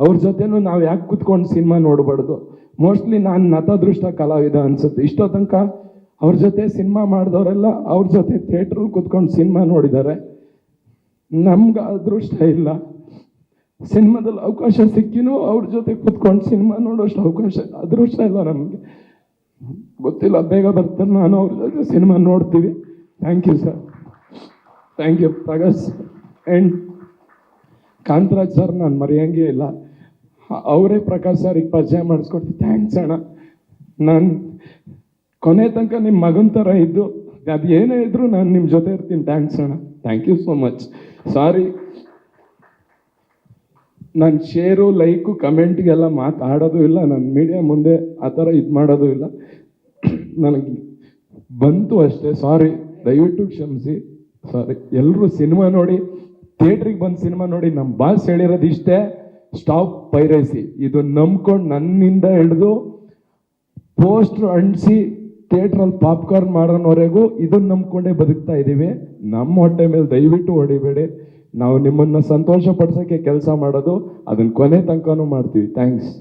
ಅವ್ರ ಜೊತೆನೂ ನಾವು ಯಾಕೆ ಕೂತ್ಕೊಂಡು ಸಿನಿಮಾ ನೋಡಬಾರ್ದು? ಮೋಸ್ಟ್ಲಿ ನಾನು ನತದೃಷ್ಟ ಕಲಾವಿದ ಅನ್ಸುತ್ತೆ. ಇಷ್ಟೋ ತನಕ ಅವ್ರ ಜೊತೆ ಸಿನಿಮಾ ಮಾಡಿದವರೆಲ್ಲ ಅವ್ರ ಜೊತೆ ಥಿಯೇಟ್ರಲ್ಲಿ ಕೂತ್ಕೊಂಡು ಸಿನಿಮಾ ನೋಡಿದ್ದಾರೆ. ನಮ್ಗೆ ಅದೃಷ್ಟ ಇಲ್ಲ. ಸಿನಿಮಾದಲ್ಲಿ ಅವಕಾಶ ಸಿಕ್ಕಿನೂ ಅವ್ರ ಜೊತೆ ಕೂತ್ಕೊಂಡು ಸಿನಿಮಾ ನೋಡೋಷ್ಟು ಅದೃಷ್ಟ ಇಲ್ಲ ನಮಗೆ. ಗೊತ್ತಿಲ್ಲ, ಬೇಗ ಬರ್ತಾರೆ, ನಾನು ಅವ್ರ ಜೊತೆ ಸಿನಿಮಾ ನೋಡ್ತೀವಿ. Thank you sir, thank you Prakash. And Kantharaj sir ನಾನು ಮರೆಯೋಂಗೇ ಇಲ್ಲ. ಅವರೇ ಪ್ರಕಾಶ್ ಸರಿಗೆ ಪರಿಚಯ ಮಾಡಿಸ್ಕೊಡ್ತೀನಿ. ಥ್ಯಾಂಕ್ಸ್ ಅಣ್ಣ. ನಾನು ಕೊನೆ ತನಕ ನಿಮ್ಮ ಮಗನ ಥರ ಇದ್ದು ಅದು ಏನೇ ಇದ್ದರೂ ನಾನು ನಿಮ್ಮ ಜೊತೆ ಇರ್ತೀನಿ. ಥ್ಯಾಂಕ್ಸ್ ಅಣ್ಣ, ಥ್ಯಾಂಕ್ ಯು ಸೋ ಮಚ್. ಸಾರಿ, ನಾನು ಶೇರು ಲೈಕು ಕಮೆಂಟ್ಗೆಲ್ಲ ಮಾತಾಡೋದು ಇಲ್ಲ. ನಾನು ಮೀಡಿಯಾ ಮುಂದೆ ಆ ಥರ ಇದು ಮಾಡೋದು ಇಲ್ಲ. ನನಗೆ ಬಂತು ಅಷ್ಟೇ, ಸಾರಿ, ದಯವಿಟ್ಟು ಕ್ಷಮಿಸಿ. ಸಾರಿ. ಎಲ್ಲರೂ ಸಿನಿಮಾ ನೋಡಿ, ಥಿಯೇಟ್ರಿಗೆ ಬಂದು ಸಿನಿಮಾ ನೋಡಿ. ನಮ್ಮ ಬಾಸ್ ಹೇಳಿರೋದು ಇಷ್ಟೇ, ಸ್ಟಾಪ್ ಪೈರಸಿ. ಇದು ನಂಬ್ಕೊಂಡು ನನ್ನಿಂದ ಹಿಡಿದು ಪೋಸ್ಟ್ರು ಅಂಟಿಸಿ ಥಿಯೇಟ್ರಲ್ಲಿ ಪಾಪ್ಕಾರ್ನ್ ಮಾಡೋನವರೆಗೂ ಇದನ್ನು ನಂಬ್ಕೊಂಡೇ ಬದುಕ್ತಾ ಇದ್ದೀವಿ. ನಮ್ಮ ಹೊಟ್ಟೆ ಮೇಲೆ ದಯವಿಟ್ಟು ಹೊಡಿಬೇಡಿ. ನಾವು ನಿಮ್ಮನ್ನು ಸಂತೋಷ ಪಡಿಸೋಕ್ಕೆ ಕೆಲಸ ಮಾಡೋದು, ಅದನ್ನು ಕೊನೆ ತನಕನೂ ಮಾಡ್ತೀವಿ. ಥ್ಯಾಂಕ್ಸ್.